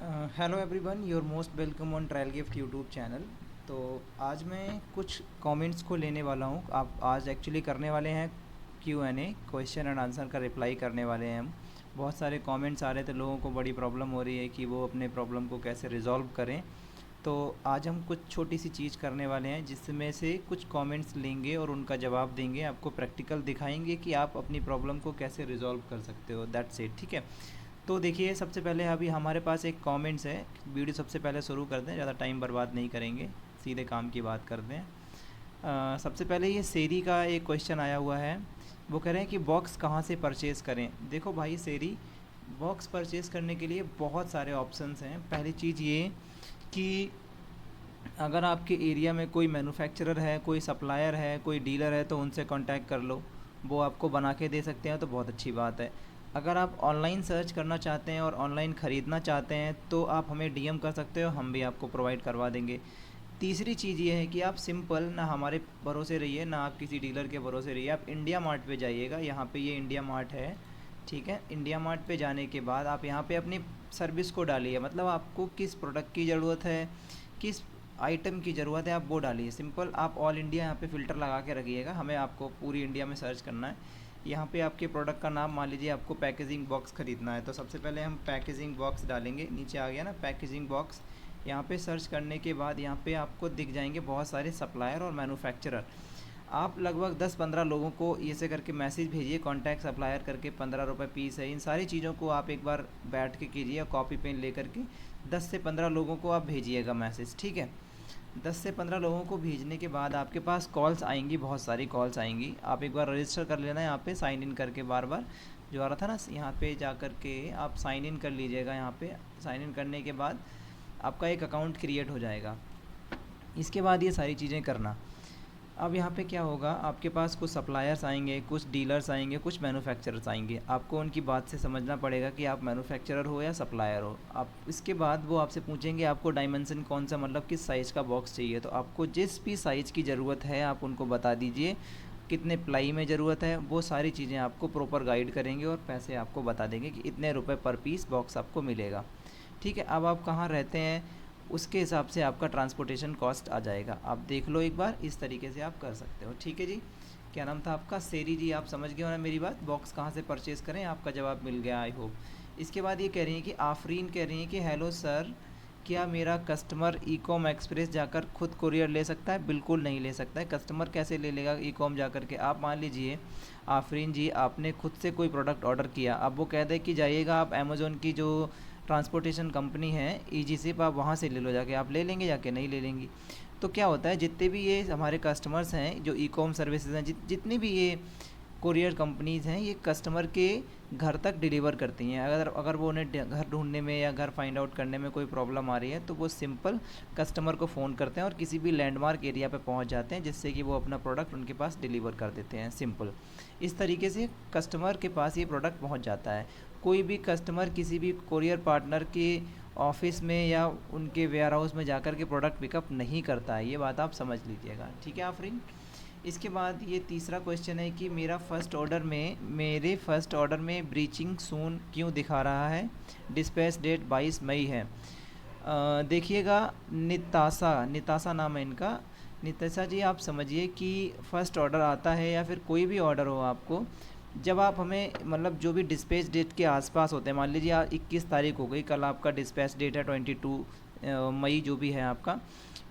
Hello everyone, your most welcome on trial gift YouTube channel. तो आज मैं कुछ कमेंट्स को लेने वाला हूँ। आप आज एक्चुअली करने वाले हैं Q&A, क्वेश्चन एंड आंसर का रिप्लाई करने वाले हैं हम। बहुत सारे कमेंट्स आ रहे थे, लोगों को बड़ी प्रॉब्लम हो रही है कि वो अपने प्रॉब्लम को कैसे रिजॉल्व करें। तो आज हम कुछ छोटी सी चीज़ करने वाले हैं जिसमें से कुछ कमेंट्स लेंगे और उनका जवाब देंगे, आपको प्रैक्टिकल दिखाएंगे कि आप अपनी प्रॉब्लम को कैसे रिजॉल्व कर सकते हो। दैट्स इट, ठीक है। तो देखिए, सबसे पहले अभी हमारे पास एक कमेंट्स है। वीडियो सबसे पहले शुरू करते हैं, ज़्यादा टाइम बर्बाद नहीं करेंगे, सीधे काम की बात करते हैं। सबसे पहले ये सेरी का एक क्वेश्चन आया हुआ है। वो कह रहे हैं कि बॉक्स कहाँ से परचेज़ करें। देखो भाई सेरी, बॉक्स परचेज़ करने के लिए बहुत सारे ऑप्शंस हैं। पहली चीज़ ये कि अगर आपके एरिया में कोई मैन्युफैक्चरर है, कोई सप्लायर है, कोई डीलर है, तो उनसे कांटेक्ट कर लो, वो आपको बना के दे सकते हैं, तो बहुत अच्छी बात है। अगर आप ऑनलाइन सर्च करना चाहते हैं और ऑनलाइन ख़रीदना चाहते हैं तो आप हमें डीएम कर सकते हो, हम भी आपको प्रोवाइड करवा देंगे। तीसरी चीज़ ये है कि आप सिंपल ना हमारे भरोसे रहिए, ना आप किसी डीलर के भरोसे रहिए, आप इंडिया मार्ट पे जाइएगा। यहाँ पे ये इंडिया मार्ट है, ठीक है। इंडिया मार्ट पे जाने के बाद आप यहाँ पे अपनी सर्विस को डालिए, मतलब आपको किस प्रोडक्ट की ज़रूरत है, किस आइटम की ज़रूरत है, आप वो डालिए। सिंपल आप ऑल इंडिया यहाँ पे फ़िल्टर लगा के रखिएगा, हमें आपको पूरी इंडिया में सर्च करना है। यहाँ पे आपके प्रोडक्ट का नाम मान लीजिए आपको पैकेजिंग बॉक्स ख़रीदना है, तो सबसे पहले हम पैकेजिंग बॉक्स डालेंगे। नीचे आ गया ना पैकेजिंग बॉक्स। यहाँ पे सर्च करने के बाद यहाँ पे आपको दिख जाएंगे बहुत सारे सप्लायर और मैन्युफैक्चरर। आप लगभग 10-15 लोगों को ऐसे करके मैसेज भेजिए, कॉन्टैक्ट सप्लायर करके 15 रुपये पीस है। इन सारी चीज़ों को आप एक बार बैठ के कीजिए, कॉपी पेन ले करके 10 से 15 लोगों को आप भेजिएगा मैसेज, ठीक है। 10 से 15 लोगों को भेजने के बाद आपके पास कॉल्स आएंगी, बहुत सारी कॉल्स आएंगी। आप एक बार रजिस्टर कर लेना यहाँ पे, साइन इन करके बार बार जो आ रहा था ना, यहाँ पे जा कर के आप साइन इन कर लीजिएगा। यहाँ पे साइन इन करने के बाद आपका एक अकाउंट क्रिएट हो जाएगा। इसके बाद ये सारी चीज़ें करना। अब यहाँ पे क्या होगा, आपके पास कुछ सप्लायर्स आएंगे, कुछ डीलर्स आएंगे, कुछ मैन्युफैक्चरर्स आएंगे। आपको उनकी बात से समझना पड़ेगा कि आप मैन्युफैक्चरर हो या सप्लायर हो। आप इसके बाद वो आपसे पूछेंगे आपको डायमेंशन कौन सा, मतलब किस साइज़ का बॉक्स चाहिए। तो आपको जिस भी साइज़ की ज़रूरत है आप उनको बता दीजिए, कितने प्लाई में ज़रूरत है, वो सारी चीज़ें आपको प्रॉपर गाइड करेंगे और पैसे आपको बता देंगे कि इतने रुपये पर पीस बॉक्स आपको मिलेगा, ठीक है। अब आप कहाँ रहते हैं उसके हिसाब से आपका ट्रांसपोर्टेशन कॉस्ट आ जाएगा। आप देख लो एक बार, इस तरीके से आप कर सकते हो, ठीक है जी। क्या नाम था आपका? सेरी जी, आप समझ गए हो ना मेरी बात। बॉक्स कहाँ से परचेज़ करें, आपका जवाब मिल गया आई होप। इसके बाद ये कह रही हैं कि आफरीन कह रही हैं कि हेलो सर, क्या मेरा कस्टमर ई कॉम एक्सप्रेस जाकर खुद कुरियर ले सकता है? बिल्कुल नहीं ले सकता है। कस्टमर कैसे ले लेगा ई कॉम जा कर के? आप मान लीजिए आफरीन जी, आपने खुद से कोई प्रोडक्ट ऑर्डर किया, अब वो कह दे कि जाइएगा आप अमेज़ोन की जो ट्रांसपोर्टेशन कंपनी है ईजी सिप, आप वहाँ से ले लो जाके। आप ले लेंगे जाके? नहीं ले लेंगी। तो क्या होता है, जितने भी ये हमारे कस्टमर्स हैं जो ई कॉम सर्विसेज हैं, जितनी भी ये कोरियर कंपनीज़ हैं, ये कस्टमर के घर तक डिलीवर करती हैं। अगर अगर वो उन्हें घर ढूंढने में या घर फाइंड आउट करने में कोई प्रॉब्लम आ रही है तो वो सिंपल कस्टमर को फ़ोन करते हैं और किसी भी लैंडमार्क एरिया पे पहुंच जाते हैं, जिससे कि वो अपना प्रोडक्ट उनके पास डिलीवर कर देते हैं। सिंपल इस तरीके से कस्टमर के पास ये प्रोडक्ट पहुंच जाता है। कोई भी कस्टमर किसी भी कोरियर पार्टनर के ऑफिस में या उनके वेयर हाउस में जाकर के प्रोडक्ट पिकअप नहीं करता है, ये बात आप समझ लीजिएगा, ठीक है आफरीन। इसके बाद ये तीसरा क्वेश्चन है कि मेरे फर्स्ट ऑर्डर में ब्रीचिंग सून क्यों दिखा रहा है, डिस्पैच डेट 22 मई है। देखिएगा, निताशा नाम है इनका। निताशा जी, आप समझिए कि फ़र्स्ट ऑर्डर आता है या फिर कोई भी ऑर्डर हो आपको, जब आप हमें मतलब जो भी डिस्पैच डेट के आसपास होते हैं, मान लीजिए 21 तारीख हो गई, कल आपका डिस्पैच डेट है 22 मई जो भी है आपका,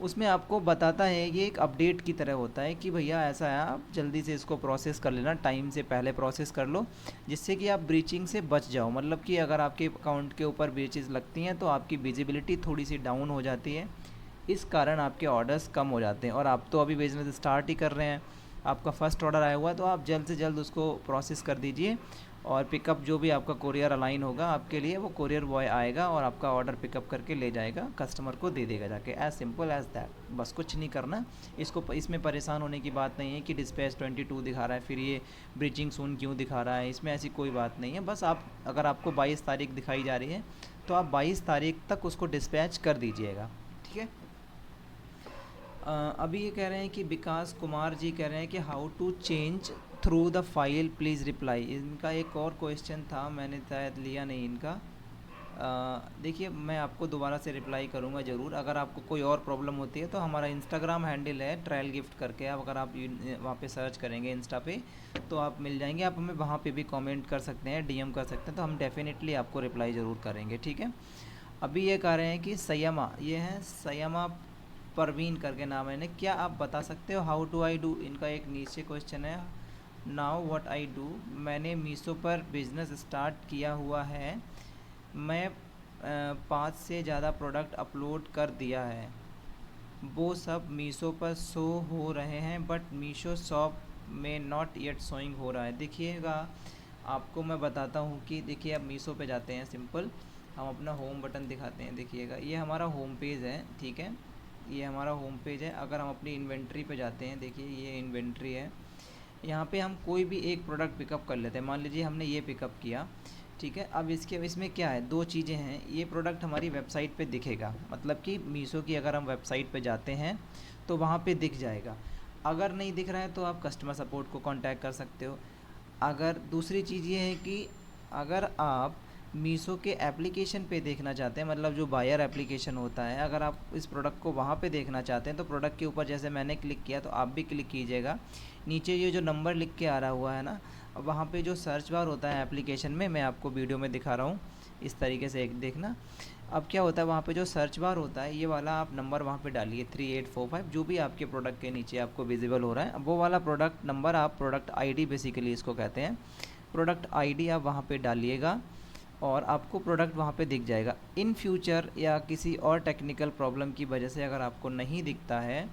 उसमें आपको बताता है, ये एक अपडेट की तरह होता है कि भैया ऐसा है, आप जल्दी से इसको प्रोसेस कर लेना, टाइम से पहले प्रोसेस कर लो, जिससे कि आप ब्रीचिंग से बच जाओ। मतलब कि अगर आपके अकाउंट के ऊपर ब्रीचेस लगती हैं तो आपकी विजिबिलिटी थोड़ी सी डाउन हो जाती है, इस कारण आपके ऑर्डर्स कम हो जाते हैं। और आप तो अभी बिज़नेस स्टार्ट ही कर रहे हैं, आपका फ़र्स्ट ऑर्डर आया हुआ है, तो आप जल्द से जल्द उसको प्रोसेस कर दीजिए। और पिकअप जो भी आपका कोरियर अलाइन होगा आपके लिए, वो कोरियर बॉय आएगा और आपका ऑर्डर पिकअप करके ले जाएगा, कस्टमर को दे देगा जाके। एज सिंपल एज दैट, बस कुछ नहीं करना। इसमें परेशान होने की बात नहीं है कि डिस्पैच 22 दिखा रहा है, फिर ये ब्रीचिंग सून क्यों दिखा रहा है, इसमें ऐसी कोई बात नहीं है। बस आप, अगर आपको 22 तारीख दिखाई जा रही है तो आप 22 तारीख तक उसको डिस्पैच कर दीजिएगा, ठीक है। अभी ये कह रहे हैं कि विकास कुमार जी कह रहे हैं कि how to change through the file please reply. इनका एक और क्वेश्चन था, मैंने शायद लिया नहीं इनका। देखिए मैं आपको दोबारा से रिप्लाई करूँगा ज़रूर। अगर आपको कोई और प्रॉब्लम होती है तो हमारा इंस्टाग्राम हैंडल है ट्रायल गिफ्ट करके, आप अगर आप वहाँ पे सर्च करेंगे इंस्टा पे तो आप मिल जाएंगे। आप हमें वहाँ पे भी कमेंट कर सकते हैं, डीएम कर सकते हैं, तो हम डेफिनेटली आपको रिप्लाई ज़रूर करेंगे, ठीक है। अभी ये कह रहे हैं कि सयमा, ये है सयमा परवीन करके नाम है इन्हें, क्या आप बता सकते हो हाउ टू आई डू, इनका एक नीचे क्वेश्चन है। नाउ व्हाट आई डू, मैंने मीशो पर बिज़नेस स्टार्ट किया हुआ है, मैं 5 से ज़्यादा प्रोडक्ट अपलोड कर दिया है, वो सब मीशो पर शो हो रहे हैं बट मीशो शॉप में नॉट येट शोइंग हो रहा है। देखिएगा आपको मैं बताता हूँ कि देखिए आप मीशो पे जाते हैं, सिंपल हम अपना होम बटन दिखाते हैं। देखिएगा ये हमारा होम पेज है, ठीक है, ये हमारा होम पेज है। अगर हम अपनी इन्वेंट्री पे जाते हैं, देखिए ये इन्वेंट्री है, यहाँ पे हम कोई भी एक प्रोडक्ट पिकअप कर लेते हैं। मान लीजिए हमने ये पिकअप किया, ठीक है। अब इसमें क्या है, दो चीज़ें हैं। ये प्रोडक्ट हमारी वेबसाइट पे दिखेगा, मतलब कि मीशो की अगर हम वेबसाइट पे जाते हैं तो वहाँ पे दिख जाएगा। अगर नहीं दिख रहा है तो आप कस्टमर सपोर्ट को कांटेक्ट कर सकते हो। अगर दूसरी चीज़ ये है कि अगर आप मीशो के एप्लीकेशन पे देखना चाहते हैं, मतलब जो बायर एप्लीकेशन होता है, अगर आप इस प्रोडक्ट को वहाँ पे देखना चाहते हैं तो प्रोडक्ट के ऊपर जैसे मैंने क्लिक किया तो आप भी क्लिक कीजिएगा। नीचे ये जो नंबर लिख के आ रहा हुआ है ना, वहाँ पे जो सर्च बार होता है एप्लीकेशन में, मैं आपको वीडियो में दिखा रहा हूँ इस तरीके से, एक देखना। अब क्या होता है, वहाँ पे जो सर्च बार होता है ये वाला आप नंबर वहाँ पे डालिए 3845, जो भी आपके प्रोडक्ट के नीचे आपको विजिबल हो रहा है वो वाला प्रोडक्ट नंबर, आप प्रोडक्ट आईडी बेसिकली इसको कहते हैं, प्रोडक्ट आईडी आप वहाँ पे डालिएगा और आपको प्रोडक्ट वहाँ पे दिख जाएगा। इन फ्यूचर या किसी और टेक्निकल प्रॉब्लम की वजह से अगर आपको नहीं दिखता है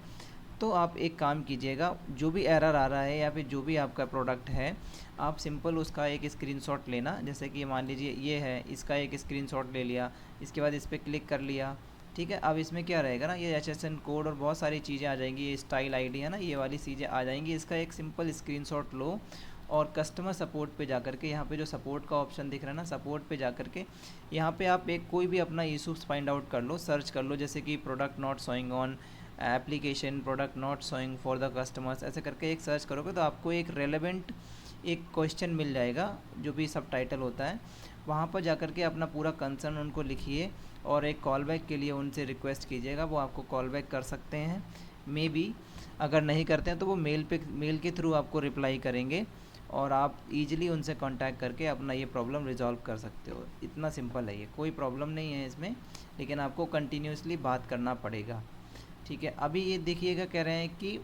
तो आप एक काम कीजिएगा, जो भी एरर आ रहा है या फिर जो भी आपका प्रोडक्ट है, आप सिंपल उसका एक स्क्रीनशॉट लेना। जैसे कि मान लीजिए ये है, इसका एक स्क्रीनशॉट ले लिया, इसके बाद इस पर क्लिक कर लिया, ठीक है। अब इसमें क्या रहेगा ना, ये HSN कोड और बहुत सारी चीज़ें आ जाएंगी, ये स्टाइल आईडी है ना, ये वाली चीज़ें आ जाएंगी। इसका एक सिंपल स्क्रीनशॉट लो और कस्टमर सपोर्ट पे जा कर के, यहाँ पे जो सपोर्ट का ऑप्शन दिख रहा है ना, सपोर्ट पे जा कर के यहाँ पे आप एक कोई भी अपना इशूज़ फाइंड आउट कर लो, सर्च कर लो, जैसे कि product not showing on application, product not showing for the customers, ऐसे करके एक सर्च करोगे तो आपको एक रेलेवेंट एक क्वेश्चन मिल जाएगा, जो भी सब टाइटल होता है। वहाँ पर जा कर के अपना पूरा कंसर्न उनको लिखिए और एक कॉल बैक के लिए उनसे रिक्वेस्ट कीजिएगा, वो आपको कॉल बैक कर सकते हैं। मे बी अगर नहीं करते हैं तो वो मेल के थ्रू आपको रिप्लाई करेंगे और आप ईजिली उनसे कांटेक्ट करके अपना ये प्रॉब्लम रिजॉल्व कर सकते हो। इतना सिंपल है, ये कोई प्रॉब्लम नहीं है इसमें, लेकिन आपको कंटिन्यूसली बात करना पड़ेगा, ठीक है। अभी ये देखिएगा, कह रहे हैं कि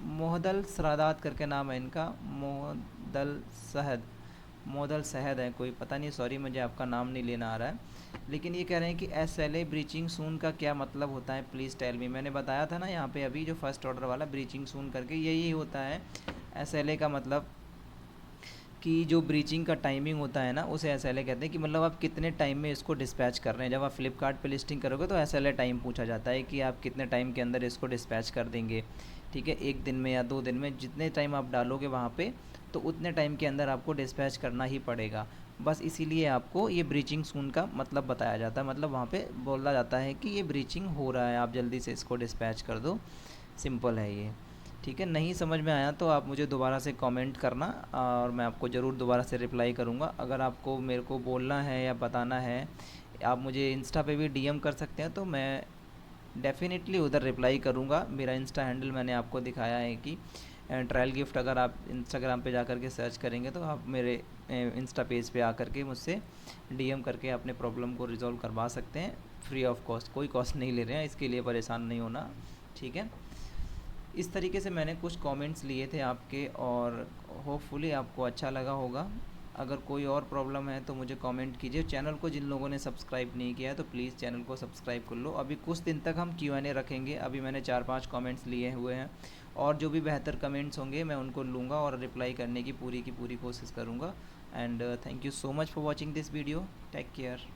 मोहदल सरादात करके नाम है इनका, मोहदल शहद है कोई, पता नहीं, सॉरी मुझे आपका नाम नहीं लेना आ रहा है। लेकिन ये कह रहे हैं कि SLA ब्रीचिंग सून का क्या मतलब होता है, प्लीज़ टेल मी। मैंने बताया था ना यहाँ पे अभी, जो फर्स्ट ऑर्डर वाला ब्रीचिंग सून करके यही होता है। SLA का मतलब कि जो ब्रीचिंग का टाइमिंग होता है ना, उसे SLA कहते हैं, कि मतलब आप कितने टाइम में इसको डिस्पैच कर रहे हैं। जब आप फ्लिपकार्ट पे लिस्टिंग करोगे तो SLA टाइम पूछा जाता है कि आप कितने टाइम के अंदर इसको डिस्पैच कर देंगे, ठीक है, 1 दिन में या 2 दिन में, जितने टाइम आप डालोगे वहाँ पे तो उतने टाइम के अंदर आपको डिस्पैच करना ही पड़ेगा। बस इसीलिए आपको ये ब्रीचिंग सून का मतलब बताया जाता है, मतलब वहाँ पे बोला जाता है कि ये ब्रीचिंग हो रहा है, आप जल्दी से इसको डिस्पैच कर दो, सिंपल है ये, ठीक है। नहीं समझ में आया तो आप मुझे दोबारा से कमेंट करना और मैं आपको ज़रूर दोबारा से रिप्लाई करूँगा। अगर आपको मेरे को बोलना है या बताना है, आप मुझे इंस्टा पे भी डीएम कर सकते हैं, तो मैं डेफ़िनेटली उधर रिप्लाई करूँगा। मेरा इंस्टा हैंडल मैंने आपको दिखाया है कि ट्रायल गिफ्ट, अगर आप इंस्टाग्राम पे जा कर के सर्च करेंगे तो आप मेरे इंस्टा पेज पे आकर के मुझसे डीएम करके अपने प्रॉब्लम को रिजॉल्व करवा सकते हैं, फ्री ऑफ कॉस्ट, कोई कॉस्ट नहीं ले रहे हैं, इसके लिए परेशान नहीं होना, ठीक है। इस तरीके से मैंने कुछ कमेंट्स लिए थे आपके और होपफुली आपको अच्छा लगा होगा। अगर कोई और प्रॉब्लम है तो मुझे कमेंट कीजिए। चैनल को जिन लोगों ने सब्सक्राइब नहीं किया है तो प्लीज़ चैनल को सब्सक्राइब कर लो। अभी कुछ दिन तक हम Q&A रखेंगे, अभी मैंने 4-5 कमेंट्स लिए हुए हैं और जो भी बेहतर कमेंट्स होंगे मैं उनको लूँगा और रिप्लाई करने की पूरी कोशिश करूँगा। And thank you so much for watching this video, take care.